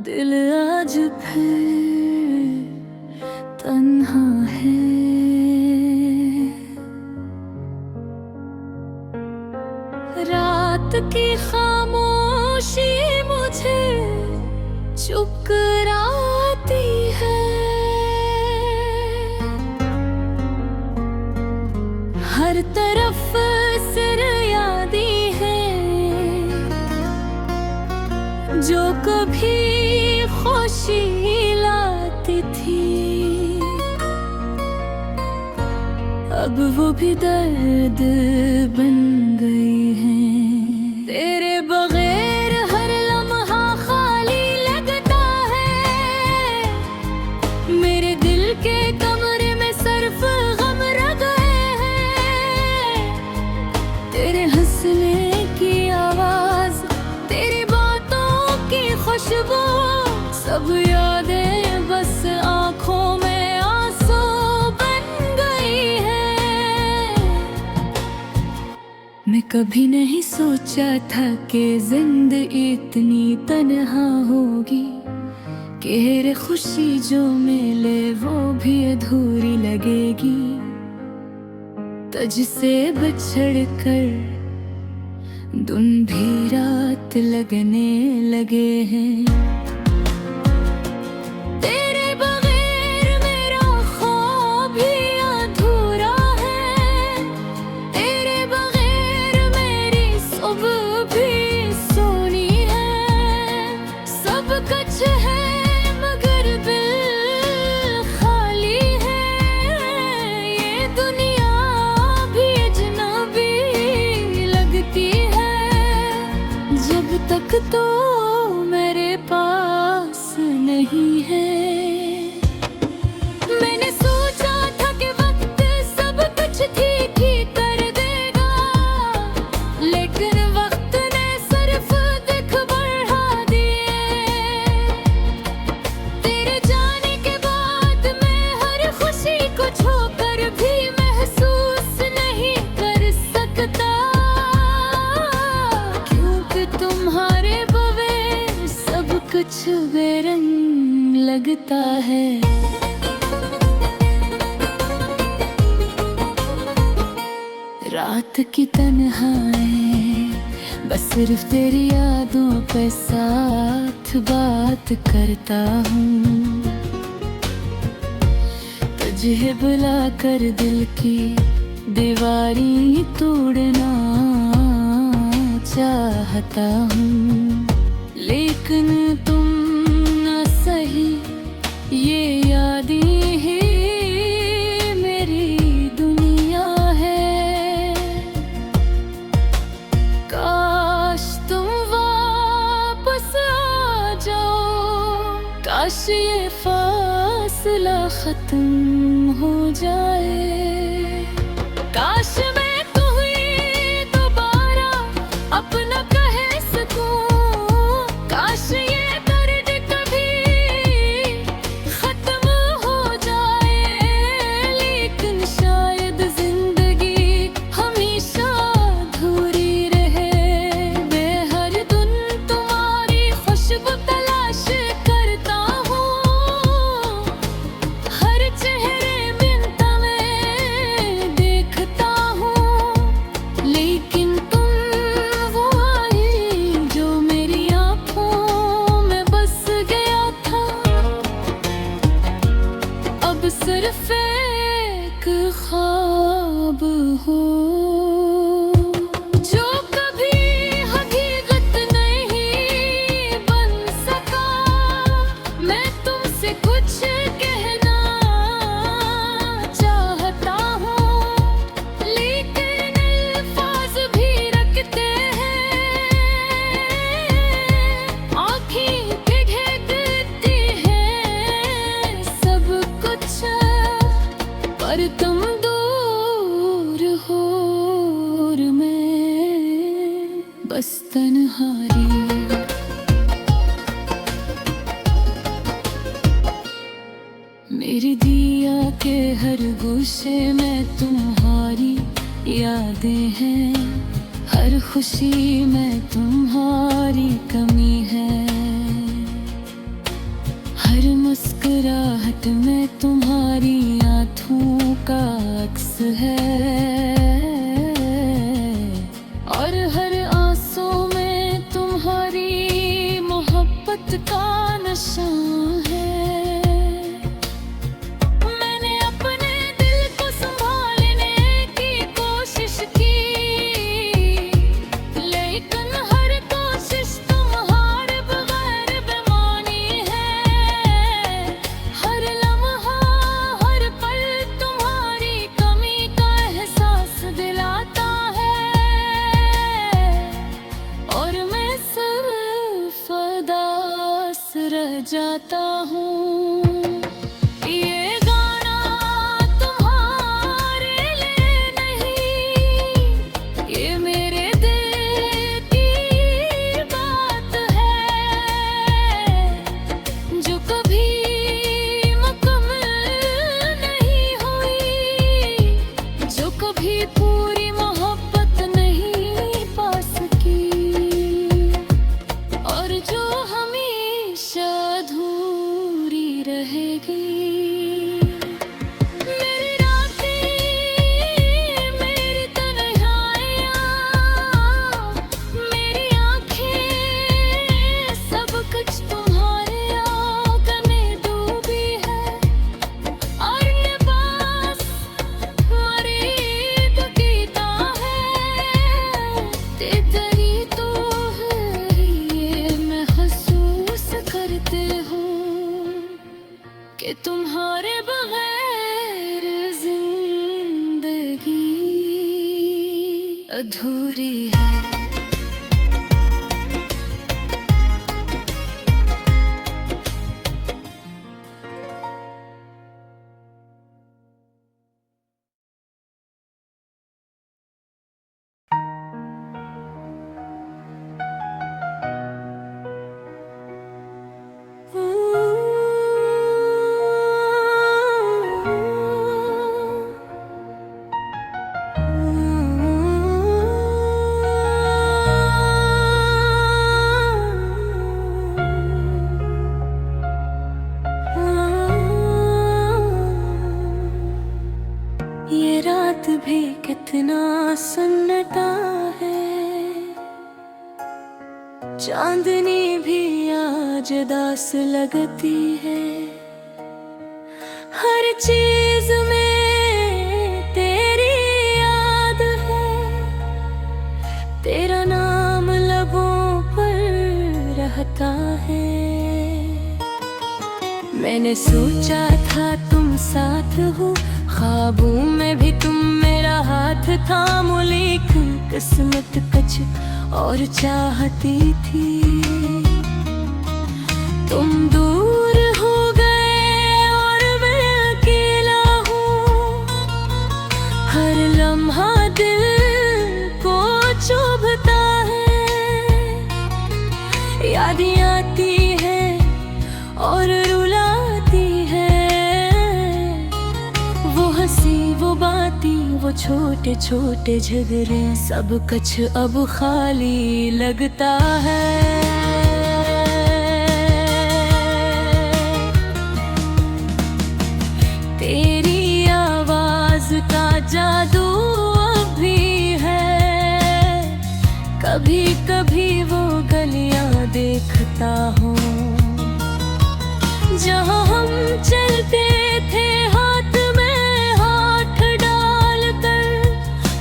दिल आज फिर तन्हा है। रात की खामोशी मुझे चुप कराती है। हर तरफ सिर यादी है जो कभी खुशी लाती थी। अब वो भी दर्द बन गई है। तेरे बगैर हर लम्हा खाली लगता है। मेरे दिल के कमरे में सिर्फ गम रह गए हैं। तेरे हंसने की आवाज, तेरी बातों की खुशबू, सब यादें बस आंखों में आंसू बन गई है। मैं कभी नहीं सोचा था कि जिंदगी इतनी तन्हा होगी, कि हर खुशी जो मिले वो भी अधूरी लगेगी। तुझसे बिछड़ कर दिन भी रात लगने लगे हैं। तेरे बगैर मेरा ख्वाब भी अधूरा है। तेरे बगैर मेरी सुबह भी सोनी है। सब कुछ है मगर दिल खाली है। ये दुनिया भी अजनबी लगती है जब तक तो मेरे पास नहीं है। मैंने सोचा था कि वक्त सब कुछ ठीक ही कर देगा, लेकिन वक्त ने सिर्फ दुख बढ़ा दिए। तेरे जाने के बाद मैं हर खुशी को छोकर भी महसूस नहीं कर सकता, क्योंकि तुम्हारे बगैर सब कुछ बेरंग लगता है। रात की तन्हाई बस सिर्फ तेरी यादों पे साथ बात करता हूँ। तुझे बुला कर दिल की दीवारी तोड़ना चाहता हूँ, लेकिन तुम न सही। ये यादें ही मेरी दुनिया है। काश तुम वापस आ जाओ, काश ये फासला खत्म हो जाए। काश मैं तुम्हें दोबारा अपना कह सकूं। काश ये दर्द कभी खत्म हो जाए, लेकिन शायद जिंदगी हमेशा अधूरी रहे। मैं हर दिन तुम्हारी खुशबू तलाश करता हूँ। हर चेहरे में तुम्हें देखता हूँ, लेकिन तुम वो आई जो मेरी आँखों में बस गया था। अब सिर्फ एक ख्वाब हो जो कभी हकीकत नहीं बन सका। मैं तुमसे कुछ कहना चाहता हूँ, लेकिन अल्फाज भी रखते हैं। आँखें पिघलती हैं सब कुछ, पर तुम दूर हो और मैं बस तन्हाई। मेरी दिया के हर गोशे में तुम्हारी यादें हैं। हर खुशी में तुम्हारी कमी है। रात में तुम्हारी आँखों का अक्स है, और हर आंसू में तुम्हारी मोहब्बत का नशा है। मैंने अपने दिल को संभालने की कोशिश की, लेकिन हर कोशिश तुम्हारे बगैर बेमानी है। हर लम्हा हर पल तुम्हारी कमी का एहसास दिलाता है, और मैं सिर्फ उदास रह जाता हूँ। ये गाना तुम्हारे लिए नहीं, ये मेरे दिल की बात है, जो कभी मुकम्मल नहीं हुई, जो कभी पूरी मोहब्बत नहीं पा सकी, और जो हमेशा अधूरी रहेगी। मेरी रातें, मेरी तन्हाइयाँ, मेरी आँखें, सब कुछ तुम्हारे आँखों में डूबी है, और लिबास मरीब कीता है। तेरी तो है ये महसूस करते हो कि तुम्हारे बगैर जिंदगी अधूरी है। ये रात भी कितना सन्नाटा है, चांदनी भी आज दास लगती है। हर चीज में तेरी याद है, तेरा नाम लबों पर रहता है। मैंने सोचा था तुम साथ हो, ख्वाबों में भी तुम मेरा हाथ थामो, लेकिन किस्मत कुछ और चाहती थी। तुम दूर हो गए और मैं अकेला हूँ, हर लम्हा दिल को चुभता है। यादें आती है और रुलाती है, वो हंसी वो बातें वो छोटे छोटे झगड़े, सब कुछ अब खाली लगता है। तेरी आवाज का जादू अब भी है, कभी कभी वो गलियां देखता हूँ जहाँ हम चलते थे हाथ में हाथ डालकर।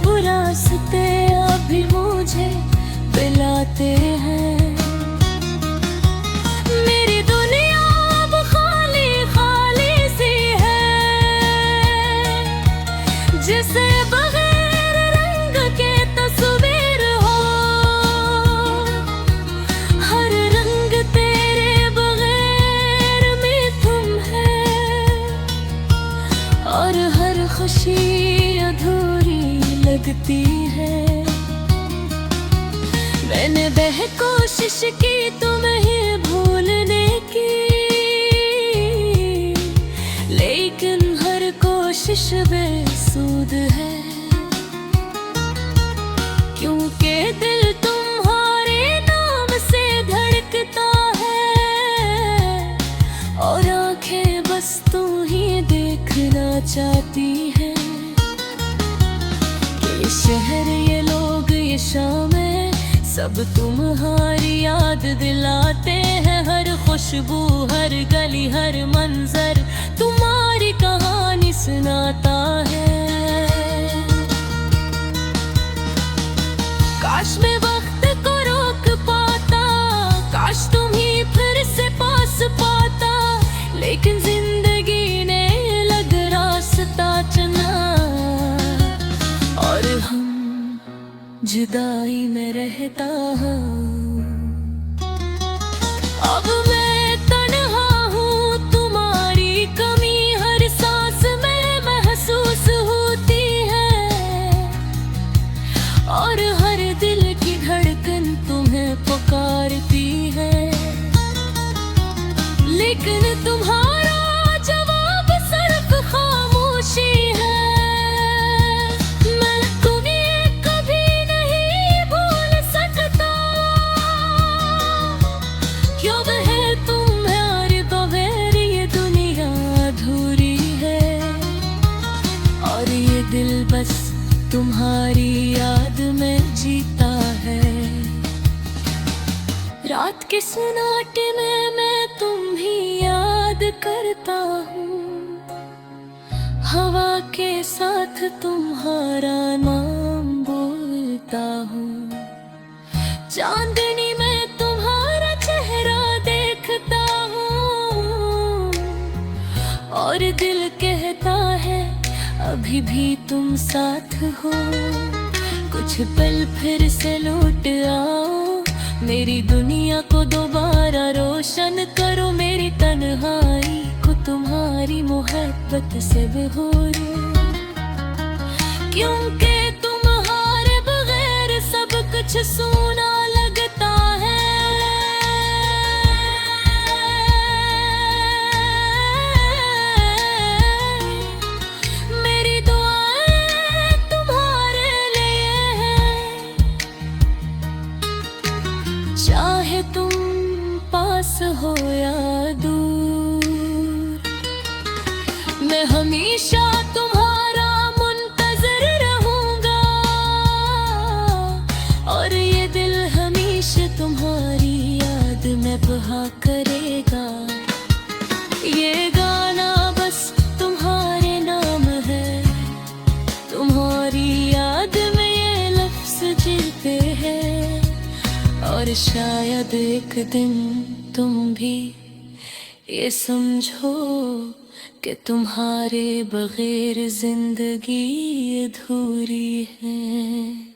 वो रास्ते अभी मुझे बुलाते हैं। मेरी दुनिया अब खाली खाली सी है, जिसे बगैर रंग के तस्वीर हो। हर रंग तेरे बगैर में तुम है, और हर खुशी अधूरी लगती है। मैंने कोशिश की तुम्हें भूलने की, लेकिन हर कोशिश बेसूद है, क्योंकि दिल तुम्हारे नाम से धड़कता है और आंखें बस तुम चाहती है कि ये शहर, ये लोग, ये शामें सब तुम्हारी याद दिलाते हैं। हर खुशबू, हर गली, हर मंजर तुम्हारी कहानी सुनाता है। काश मैं वक्त को रोक पाता, काश तुम ही फिर से पास पाता, लेकिन जिंदगी ने अलग रास्ता चुना और हम जुदाई में रहता हूँ। अब मैं तन्हा हूँ, तुम्हारी कमी हर सांस में महसूस होती है और हर दिल की धड़कन तुम्हें पुकारती है, लेकिन तुम्हारा जवाब सिर्फ खामोशी है। मैं तुम्हें कभी नहीं भूल सकता, क्यों है तुम्हारे बगैर ये दुनिया अधूरी है और ये दिल बस तुम्हारी याद में जीता है। रात के सन्नाटे में मैं तुम ही याद करता हूँ, हवा के साथ तुम्हारा नाम बोलता हूँ, चांदनी में तुम्हारा चेहरा देखता हूँ और दिल कहता है अभी भी तुम साथ हो। कुछ पल फिर से लौट आओ, मेरी दुनिया को दोबारा रोशन करो, मेरी तन्हाई को तुम्हारी मोहब्बत से भिगोरो, क्योंकि तुम्हारे बगैर सब कुछ सूना लगता है। मेरी दुआएं तुम्हारे लिए हैं, चाहे तुम पास हो या दूर, मैं हमेशा तुम्हारा मुंतज़िर रहूंगा और ये दिल हमेशा तुम्हारी याद में बहा करेगा। ये गाना बस तुम्हारे नाम है, तुम्हारी याद में ये लफ्ज़ जीते हैं और शायद एक दिन तुम भी ये समझो कि तुम्हारे बगैर जिंदगी अधूरी है।